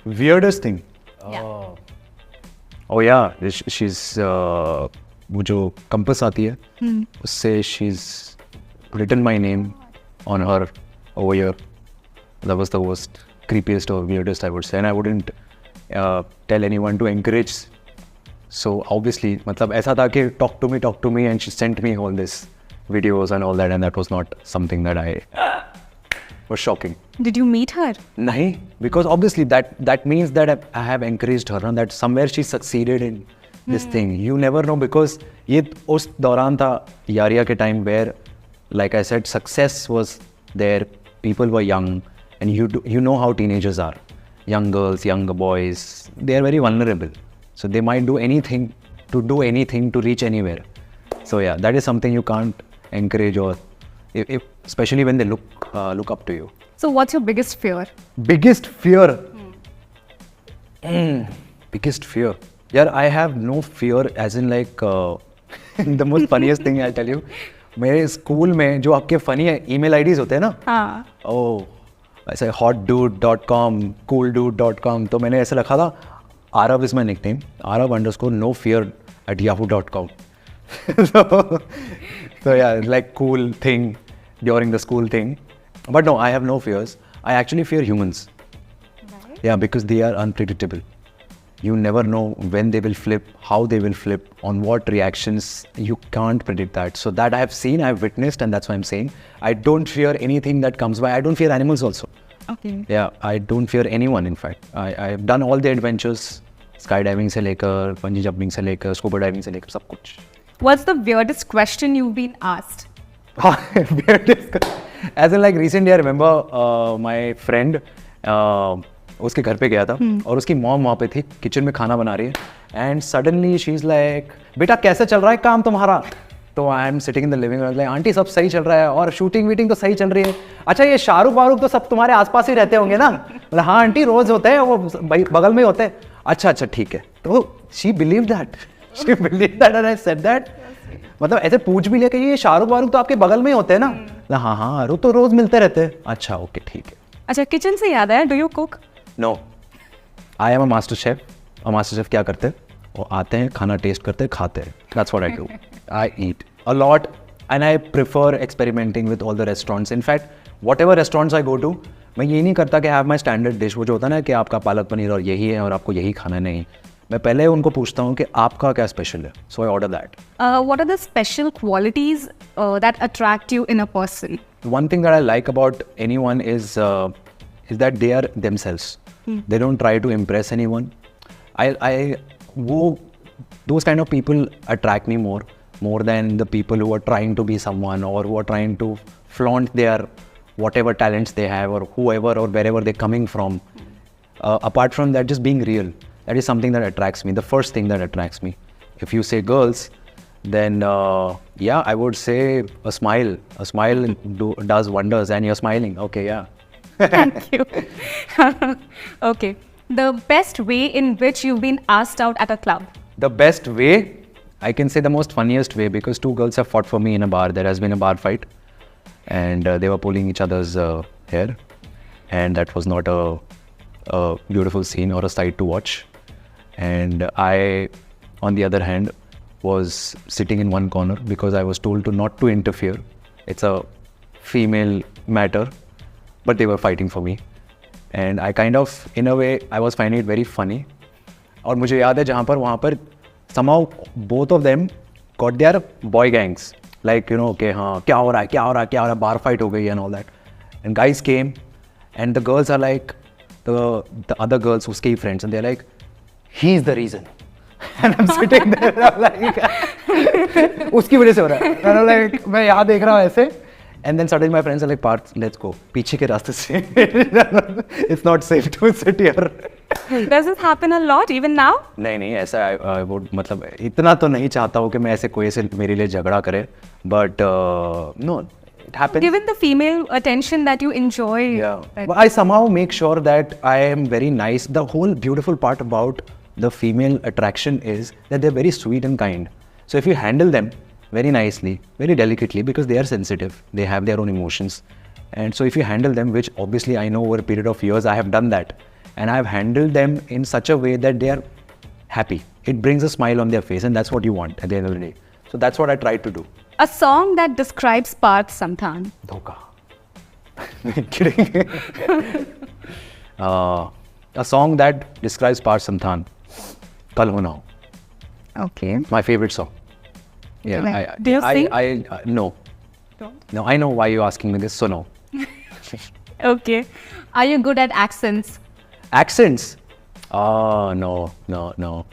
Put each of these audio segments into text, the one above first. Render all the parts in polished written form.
weirdest thing. Yeah. Oh yeah, she's वो जो compass आती है, उससे she's written my name on her over here. That was the worst, creepiest or weirdest I would say, and I wouldn't tell anyone to encourage. So obviously, मतलब ऐसा था कि talk to me, and she sent me all this videos and all that, and that was not something that I was shocking. Did you meet her? Nahi, because obviously that means that I have encouraged her and that somewhere she succeeded in this thing. You never know, because ये उस दौरान था यारिया के time where, like I said, success was there. People were young, and you know how teenagers are. Young girls, younger boys, they are very vulnerable. So they might do anything to reach anywhere. So yeah, that is something you can't encourage, or if especially when they look up to you. So what's your biggest fear? Biggest fear. Biggest fear. Yeah, I have no fear as in like the most funniest thing I'll tell you. मेरे school में जो आपके funny email IDs होते हैं ना, हाँ. ऐसे hotdude.com, cooldude.com, तो मैंने ऐसे रखा था Arav is my nickname, Arav_no_fear@yahoo.com. so yeah, like cool thing during the school thing. But no, I have no fears. I actually fear humans. Right. Yeah, because they are unpredictable. You never know when they will flip, how they will flip, on what reactions. You can't predict that. So that I have seen, I have witnessed, and that's why I'm saying I don't fear anything that comes by. I don't fear animals also. Okay. Yeah, I don't fear anyone. In fact, I have done all the adventures, skydiving से लेकर, bungee jumping से लेकर, scuba diving से लेकर, सब कुछ. What's the weirdest question you've been asked? Weirdest. As in like recently, I remember my friend. उसके घर पे गया था और उसकी मॉम वहाँ पे थी, किचन में खाना बना रही है, and suddenly she is like, बेटा कैसे चल रहा है काम तुम्हारा? तो I am sitting in the living room, like aunty सब सही चल रहा है और शूटिंग वीटिंग तो सही चल रही है. अच्छा ये शाहरुख वाहरुख तो सब तुम्हारे आसपास ही रहते होंगे ना? मतलब हाँ आंटी रोज होते हैं, वो बगल में होते हैं. अच्छा ठीक है. तो she believe that and I said that. मतलब ऐसे पूछ भी लिया कि ये शाहरुख वाहरुख तो आपके बगल में ही होते हैं ना? हाँ वो तो रोज मिलते रहते हैं. अच्छा ओके ठीक है. अच्छा किचन से याद है, do you cook? No, I am a master chef. और मास्टर शेफ क्या करते हैं? वो आते हैं, खाना टेस्ट करते हैं, खाते हैं. That's what I do. I eat a lot and I prefer experimenting with all the restaurants. In fact, whatever restaurants I go to, मैं ये नहीं करता कि have my standard dish. वो जो होता है ना कि आपका पालक पनीर और यही है और आपको यही खाना नहीं. मैं पहले उनको पूछता हूँ कि आपका क्या स्पेशल है. So I order that. What are the special qualities that attract you in a person? One thing that I like about anyone is that they are themselves. They don't try to impress anyone. Those kind of people attract me more than the people who are trying to be someone or who are trying to flaunt their whatever talents they have or whoever or wherever they're coming from. Apart from that, just being real. That is something that attracts me. The first thing that attracts me. If you say girls, then yeah, I would say a smile. A smile does wonders, and you're smiling. Okay, yeah. Thank you. Okay. The best way in which you've been asked out at a club? The best way, I can say the most funniest way, because two girls have fought for me in a bar. There has been a bar fight and they were pulling each other's hair, and that was not a beautiful scene or a sight to watch. And I, on the other hand, was sitting in one corner because I was told not to interfere. It's a female matter. But they were fighting for me, and I kind of, in a way, I was finding it very funny. और मुझे याद है जहाँ पर वहाँ पर somehow both of them got their boy gangs, like you know, okay हाँ क्या हो रहा है, bar fight हो गई and all that. And guys came, and the girls are like the other girls उसके ही friends, and they're like, he's the reason. And I'm sitting there, I'm like उसकी वजह से हो रहा है. And I'm like मैं यहाँ देख रहा हूँ ऐसे. And then suddenly my friends are like, Parth, let's go. पीछे के रास्ते से. It's not safe to sit here. Does this happen a lot even now? नहीं ऐसा I would, मतलब इतना तो नहीं चाहता हूँ कि मैं ऐसे कोई ऐसे मेरे लिए झगड़ा करे. But no, it happens. Given the female attention that you enjoy. Yeah. But I somehow make sure that I am very nice. The whole beautiful part about the female attraction is that they're very sweet and kind. So if you handle them very nicely, very delicately, because they are sensitive, they have their own emotions, and so if you handle them, which obviously I know over a period of years I have done that, and I've handled them in such a way that they are happy. It brings a smile on their face, and that's what you want at the end of the day. So that's what I try to do. A song that describes Parth Samthan. Dhoka. Kidding. A song that describes Parth Samthan. Kal Ho Na Ho. Okay. My favorite song. Yeah. Like, do you sing? No. Don't. No, I know why you're asking me this, so no. Okay. Are you good at accents? Accents? No.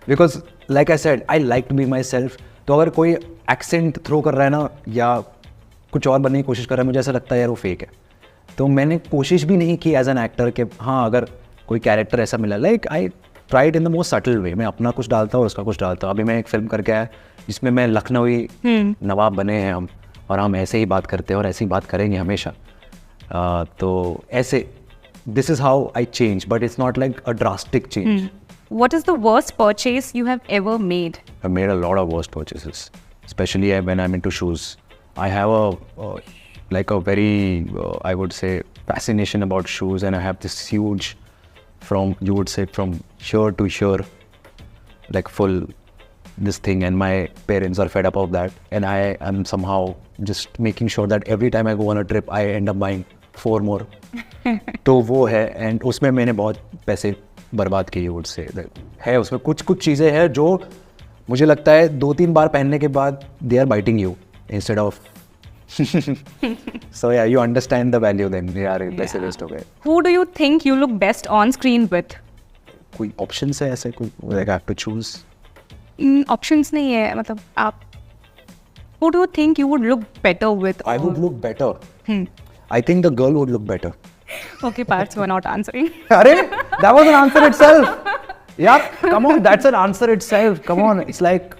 Because like I said, I like to be myself. तो अगर कोई accent throw कर रहा है ना या कुछ और बनने की कोशिश कर रहा है, मुझे ऐसा लगता है यार वो फेक है. तो मैंने कोशिश भी नहीं की एज एन एक्टर कि हाँ अगर कोई कैरेक्टर ऐसा मिला, like I tried in the most subtle way. मैं अपना कुछ डालता हूँ, उसका कुछ डालता हूँ. अभी मैं एक फिल्म करके आया जिसमें मैं लखनवी नवाब बने हैं हम, और हम ऐसे ही बात करते हैं और ऐसे ही बात करेंगे हमेशा. तो ऐसे this is how I change, but it's not like a drastic change. What is the worst purchase you have ever made? I've made a lot of worst purchases, especially when I'm into shoes. I have a very, I would say, fascination about shoes, and I have this huge, from here to here, like full this thing, and my parents are fed up of that, and I am somehow just making sure that every time I go on a trip, I end up buying 4 more. तो वो है, and उसमें मैंने बहुत पैसे बर्बाद किए. Would say है उसमें कुछ चीज़ें हैं जो मुझे लगता है 2-3 बार पहनने के बाद they are biting you instead of. So yeah you understand the value then. यार पैसे वेस्ट हो गए. Who do you think you look best on screen with? कोई ऑप्शन है ऐसे, कोई like I have to choose? Options नहीं है, मतलब आप. Who do you think you would look better with? I would look better. I think the girl would look better. Okay, Parth, you are not answering. Arey, that was an answer itself. Yeah, come on, that's an answer itself. Come on, it's like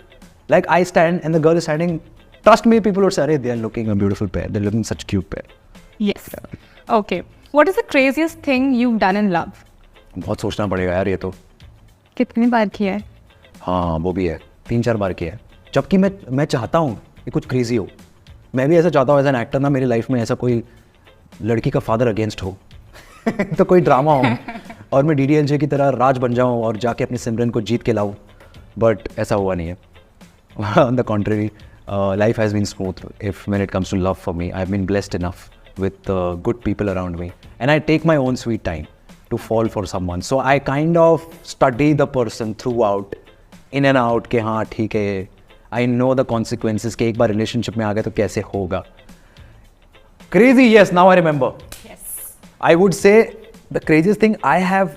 I stand and the girl is standing. Trust me, people would say, "Arey, they are looking a beautiful pair. They're looking such cute pair." Yes. Okay. What is the craziest thing you've done in love? बहुत सोचना पड़ेगा यार ये तो. कितनी बार किया है? हाँ वो भी है, 3-4 बार किया है. जबकि मैं चाहता हूँ कि कुछ क्रेजी हो. मैं भी ऐसा चाहता हूँ एज एन एक्टर ना, मेरी लाइफ में ऐसा कोई लड़की का फादर अगेंस्ट हो. तो कोई ड्रामा हो और मैं DDLJ की तरह राज बन जाऊँ और जाके अपने सिमरन को जीत के लाऊँ. बट ऐसा हुआ नहीं है. On the contrary, life has been smooth if when it comes to love for me. I have been blessed enough with good people around me, and I take my own sweet time to fall for someone. So I kind of study the person throughout, in and out, कि हाँ ठीक है, I know the consequences कि एक बार relationship में आ गए तो कैसे होगा. Crazy, yes, now I remember. Yes. I would say the craziest thing I have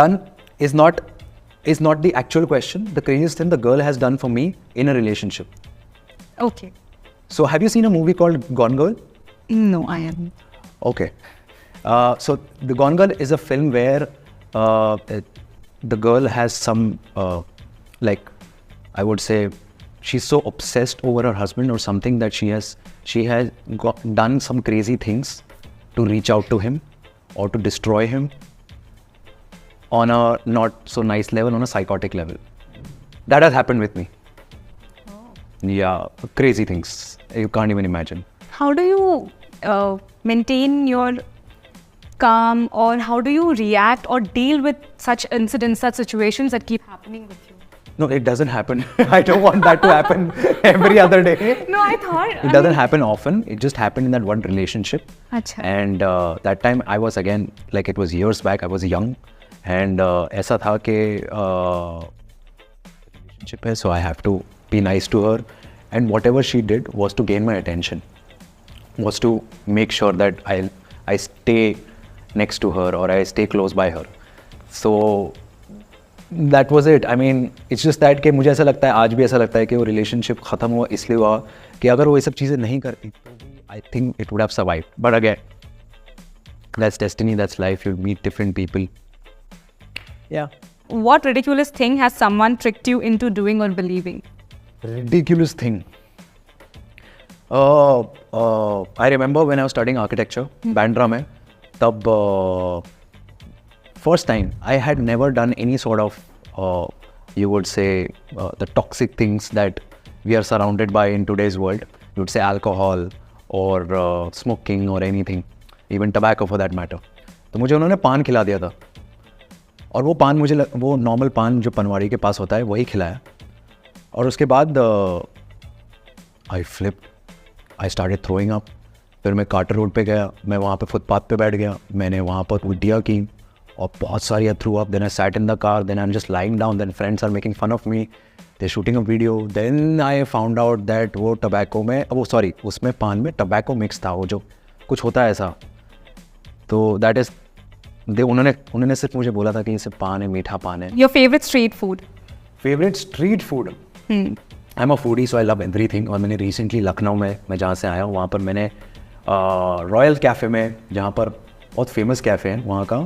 done is not the actual question. The craziest thing the girl has done for me in a relationship. Okay. So have you seen a movie called Gone Girl? No, I haven't. Okay. So The Gone Girl is a film where the girl has some, like, I would say, she's so obsessed over her husband or something that she has done some crazy things to reach out to him or to destroy him on a not so nice level, on a psychotic level. That has happened with me. Oh. Yeah, crazy things. You can't even imagine. How do you maintain your calm, or how do you react or deal with such incidents, such situations that keep happening with you? No, it doesn't happen. I don't want that to happen every other day. No, I thought... It doesn't happen often. It just happened in that one relationship. Achha. And that time I was, again, like it was years back, I was young. And ऐसा था कि relationship है, so I have to be nice to her. And whatever she did was to gain my attention. Was to make sure that I stay next to her or I stay close by her. So that was it. I mean, it's just that कि मुझे ऐसा लगता है, आज भी ऐसा लगता है कि वो relationship ख़त्म हुआ इसलिए हुआ कि अगर वो ये सब चीज़ें नहीं करती तो I think it would have survived. But again, that's destiny, that's life. You meet different people. Yeah. What ridiculous thing has someone tricked you into doing or believing? Ridiculous thing. I remember when I was studying architecture, Bandra में, तब first time I had never done any sort of, you would say, the toxic things that we are surrounded by in today's world. You would say alcohol or smoking or anything, even tobacco for that matter. तो मुझे उन्होंने पान खिला दिया था, और वो पान वो नॉर्मल पान जो पनवाड़ी के पास होता है वही खिलाया। और उसके बाद I flipped, I started throwing up. फिर मैं कार्टर रोड पे गया, मैं वहाँ पे फुटपाथ पे बैठ गया, मैंने वहाँ पर उल्टियाँ की और बहुत सारी throw up. Then I sat in the car, then I am just lying down, then friends are making fun of me, they shooting a video. Then I found out that वो टबैको में उसमें पान में tobacco mix था, वो जो कुछ होता है ऐसा। तो दैट इज़ उन्होंने सिर्फ मुझे बोला था कि ये सिर्फ पान है, मीठा पान है। Your favorite street food? Favourite street food, I am a foodie so I love everything. और मैंने रिसेंटली लखनऊ में, मैं जहाँ से आया हूँ वहाँ पर मैंने रॉयल कैफ़े में, जहाँ पर बहुत फेमस कैफ़े है, वहाँ का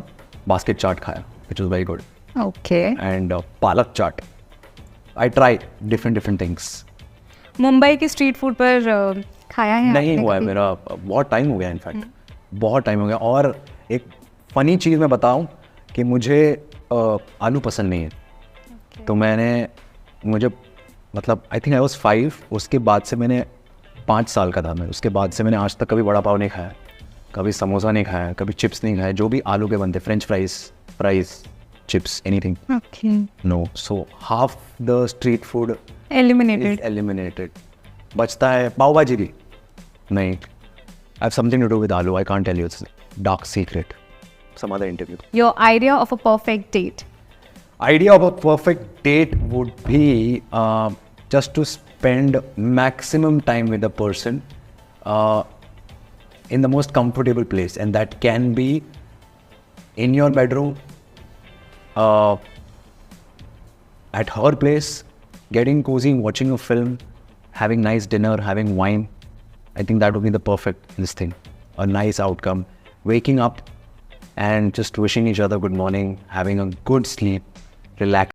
बास्केट चाट खाया, which was very good. Okay. And palak chaat. I try different things. Mumbai की स्ट्रीट फूड पर खाया है नहीं आपने हुआ है कभी? मेरा, बहुत टाइम हो गया इनफैक्ट, बहुत टाइम हो गया। और एक फ़नी चीज़ मैं बताऊं कि मुझे आलू पसंद नहीं है। तो मुझे मतलब आई थिंक आई वॉज 5, उसके बाद से मैंने 5 साल का था मैं, उसके बाद से मैंने आज तक कभी वड़ा पाव नहीं खाया, कभी समोसा नहीं खाया, कभी चिप्स नहीं खाया, जो भी आलू के बनते, French fries, chips, anything, Okay. No. So half the street food Eliminated. is eliminated. बचता है पाव भाजी भी नहीं। I have something to do with aloo. I can't tell you. It's a dark secret. Some other interview. Your idea of a perfect date? Idea of a perfect date would be just to spend maximum time with the person in the most comfortable place, and that can be in your bedroom, at her place, getting cozy, watching a film, having nice dinner, having wine. I think that would be the perfect this thing. A nice outcome. Waking up and just wishing each other good morning, having a good sleep, relax.